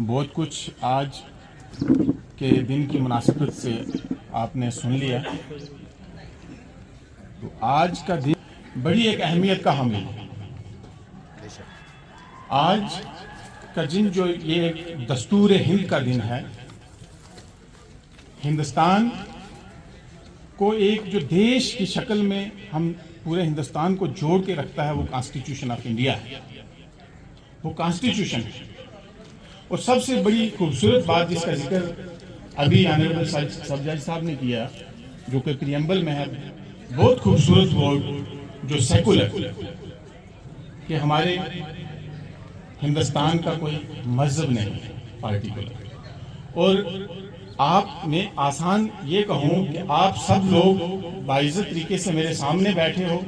बहुत कुछ आज के दिन की मुनासिबत से आपने सुन लिया। तो आज का दिन बड़ी एक अहमियत का हामिल है। आज का दिन जो ये एक दस्तूर हिंद का दिन है, हिंदुस्तान को एक जो देश की शक्ल में हम पूरे हिंदुस्तान को जोड़ के रखता है, वो कॉन्स्टिट्यूशन ऑफ इंडिया है। वो कॉन्स्टिट्यूशन है। और सबसे बड़ी खूबसूरत बात जिसका जिक्र अभी ऑनरेबल सब जज साहब ने किया, जो कि प्रियम्बल में है, बहुत खूबसूरत वर्ड जो सेकुलर, कि हमारे हिंदुस्तान का कोई मजहब नहीं है पार्टिकुलर। और आप मैं आसान ये कहूँ कि आप सब लोग बाइज्जत तरीके से मेरे सामने बैठे हो,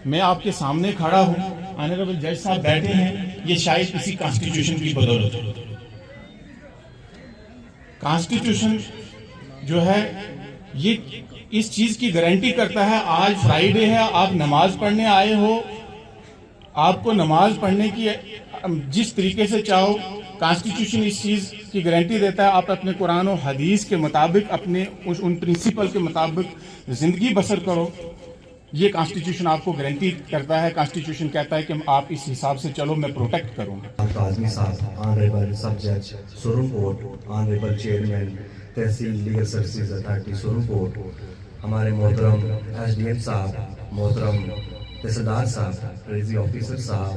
मैं आपके सामने खड़ा हूँ, ऑनरेबल जज साहब बैठे हैं, ये शायद किसी कॉन्स्टिट्यूशन की बदौलत है। कॉन्स्टिट्यूशन जो है ये इस चीज की गारंटी करता है। आज फ्राइडे है, आप नमाज पढ़ने आए हो, आपको नमाज पढ़ने की जिस तरीके से चाहो, कॉन्स्टिट्यूशन इस चीज की गारंटी देता है आप अपने कुरान और हदीस के मुताबिक, अपने उन प्रिंसिपल के मुताबिक जिंदगी बसर करो। ये कॉन्स्टिट्यूशन आपको गारंटी करता है। कॉन्स्टिट्यूशन कहता है कि आप इस हिसाब से चलो, मैं प्रोटेक्ट करूंगा। आजमी साहब, ऑनरेबल सब जज सुरनकोट, ऑनरेबल चेयरमैन तहसील लीगल सर्विसेज अथॉरिटी सुरनकोट, हमारे मोहतरम SDM साहब, मोहतरम तहसीलदार साहब, प्रेजी ऑफिसर साहब,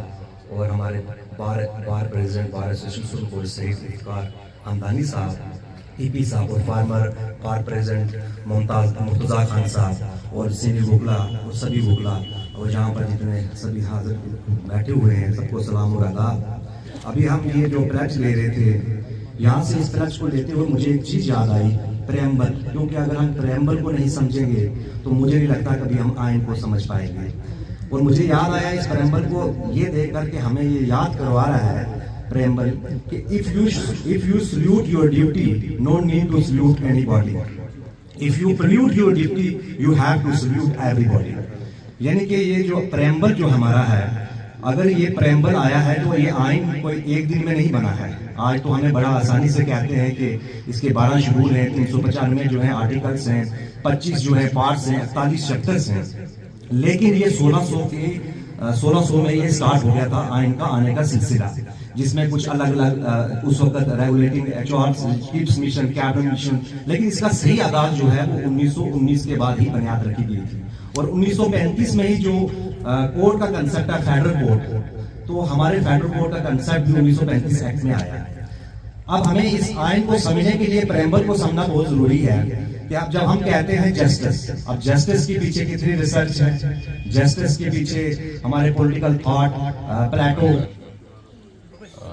और हमारे bar president bar association Surankote Saeed Iftar Hamdani साहब, EP साहब, और former bar president Murtaza Khan साहब, और सीनियर वकला और सभी वकला, और जहाँ पर जितने सभी हाजिर बैठे हुए हैं, सबको सलाम और आदाब। अभी हम ये जो प्लेज ले रहे थे, यहाँ से इस प्लेज को लेते हुए मुझे एक चीज़ याद आई, प्रेम्बल। क्योंकि अगर हम प्रेम्बल को नहीं समझेंगे तो मुझे नहीं लगता कभी हम आइन को समझ पाएंगे। और मुझे याद आया इस प्रेम्बल को ये देख करके हमें ये याद करवा रहा है प्रेम्बल कि if you salute your duty, no need to salute anybody. If you salute your duty, you have to salute everybody. यानी कि ये जो प्रेम्बल जो हमारा है, अगर ये प्रेम्बल आया है तो ये आइन कोई एक दिन में नहीं बना है। आज तो हमें बड़ा आसानी से कहते हैं कि इसके 12 शेड्यूल हैं, 395 जो है आर्टिकल्स हैं, 25 जो है पार्ट्स हैं, 48 चैप्टर्स हैं। लेकिन ये 1600 में ये स्टार्ट हो गया था आइन का आने का सिलसिला, जिसमें कुछ अलग अलग उस वक्त regulating acts, Cripps mission, cabinet mission, लेकिन इसका सही आगाज जो है वो 1919 के बाद ही बुनियाद रखी गई थी। और 1935 में ही जो कोर्ट का कंसेप्ट है फेडरल कोर्ट, तो हमारे फेडरल कोर्ट का कंसेप्ट भी 1935 एक्ट में आया। अब हमें इस आइन को समझने के लिए प्रेम्बल को समझना बहुत जरूरी है कि अब जब हम कहते हैं जस्टिस, अब जस्टिस के पीछे कितनी रिसर्च है, जस्टिस के पीछे हमारे पॉलिटिकल थॉट, प्लेटो।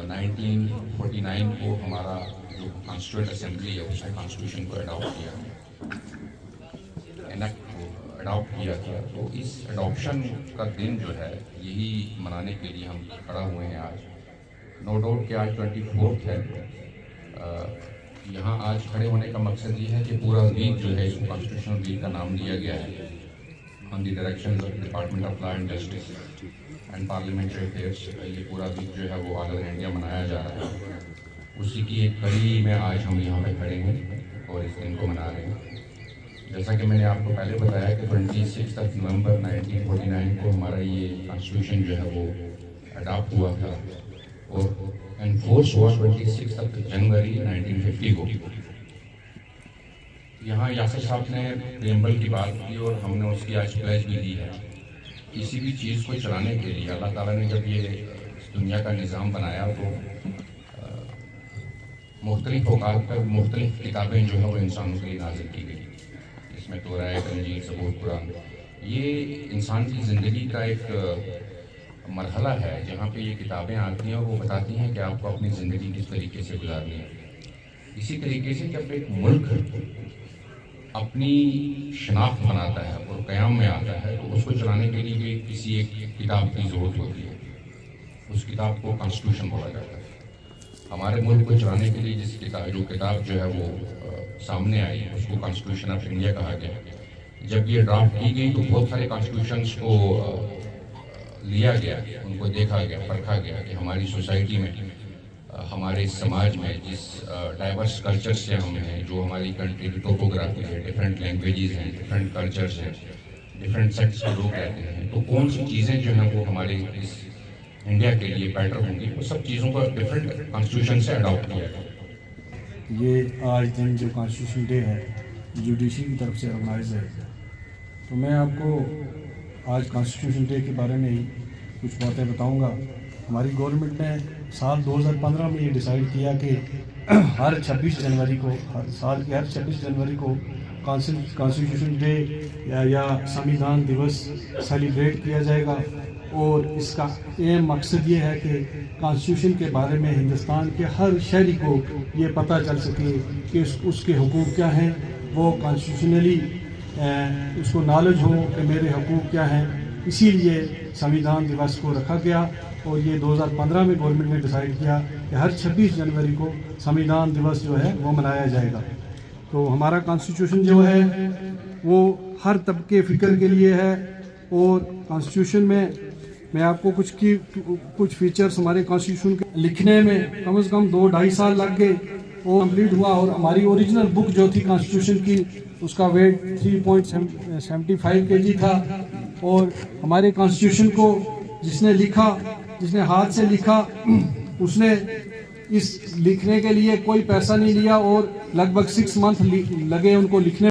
1949 को हमारा जो कॉन्स्टिट्यूएंट असेंबली है उसने कॉन्स्टिट्यूशन को अडॉप्ट किया, एनेक्ट को अडॉप्ट किया था। तो इस अडॉप्शन का दिन जो है यही मनाने के लिए हम खड़ा हुए हैं आज। नो डाउट कि आज 24 है। यहाँ आज खड़े होने का मकसद ये है कि पूरा वीक जो है, इसको कॉन्स्टिट्यूशनल वीक का नाम दिया गया है, on the direction of department of law and justice and parliamentary affairs. ये पूरा वीक जो है वो ऑल ओवर इंडिया मनाया जा रहा है। उसी की एक कड़ी में आज हम यहाँ पे खड़े हैं और इस दिन को मना रहे हैं। जैसा कि मैंने आपको पहले बताया कि 26 नवंबर 1949 को हमारा ये कॉन्स्टिट्यूशन जो है वो अडॉप्ट हुआ था और एनफोर्स हुआ 26 जनवरी 1950 को। यहाँ यासर साहब ने प्रेम्बल की बात की और हमने उसकी आज प्लेज भी दी है। किसी भी चीज़ को चलाने के लिए अल्लाह ताला ने जब ये इस दुनिया का निज़ाम बनाया तो मुख्तलिफ औकात पर मुख्तलिफ किताबें जो है वो इंसानों के लिए नाजिल की गई। इसमें तौरात, इंजील, सबूत, कुरान। ये इंसान की ज़िंदगी का एक मरहला है जहाँ पे ये किताबें आती हैं और वो बताती हैं कि आपको अपनी ज़िंदगी किस तरीके से गुजारनी है। इसी तरीके से जब एक मुल्क अपनी शनाख्त बनाता है और क़याम में आता है तो उसको चलाने के लिए भी किसी एक किताब की ज़रूरत होती है। उस किताब को कॉन्स्टिट्यूशन बोला जाता है। हमारे मुल्क को चलाने के लिए जिस किताब जो है वो सामने आई उसको कॉन्स्टिट्यूशन ऑफ इंडिया कहा गया। जब ये ड्राफ्ट की गई तो बहुत सारे कॉन्स्टिट्यूशंस को लिया गया, उनको देखा गया, परखा गया कि हमारी सोसाइटी में हमारे समाज में जिस डाइवर्स कल्चर से हम हैं, जो हमारी कंट्री की टोपोग्राफी है, डिफरेंट लैंग्वेजेस हैं, डिफरेंट कल्चर्स हैं, डिफरेंट सेक्ट्स के लोग रहते हैं, तो कौन सी चीज़ें जो हैं वो हमारे इस इंडिया के लिए बेटर होंगी, वो सब चीज़ों को डिफरेंट कॉन्स्टिट्यूशन से अडॉप्ट किया गया। ये आज दिन जो कॉन्स्टिट्यूशन डे है जुडिशरी की तरफ से ऑर्गेनाइज है, तो मैं आपको आज कॉन्स्टिट्यूशन डे के बारे में ही कुछ बातें बताऊंगा। हमारी गवर्नमेंट ने साल 2015 में ये डिसाइड किया कि हर 26 जनवरी को, हर साल की हर 26 जनवरी को कॉन्स्टिट्यूशन डे या संविधान दिवस सेलिब्रेट किया जाएगा। और इसका एम मकसद ये है कि कॉन्स्टिट्यूशन के बारे में हिंदुस्तान के हर शहरी को ये पता चल सके कि उसके हुकूक क्या हैं, वो कॉन्स्टिट्यूशनली उसको नॉलेज हो कि मेरे हुकूक क्या हैं। इसीलिए संविधान दिवस को रखा गया और ये 2015 में गवर्नमेंट ने डिसाइड किया कि हर 26 जनवरी को संविधान दिवस जो है वो मनाया जाएगा। तो हमारा कॉन्स्टिट्यूशन जो है वो हर तबके फ़िक्र के लिए है। और कॉन्स्टिट्यूशन में मैं आपको कुछ फीचर्स हमारे कॉन्स्टिट्यूशन के लिखने में कम से कम 2-2.5 साल लग गए, वो कंप्लीट हुआ। और हमारी ओरिजिनल बुक जो थी कॉन्स्टिट्यूशन की, उसका वेट 3.75 kg था। और हमारे कॉन्स्टिट्यूशन को जिसने लिखा, जिसने हाथ से लिखा, उसने इस लिखने के लिए कोई पैसा नहीं लिया और लगभग 6 मंथ लगे उनको लिखने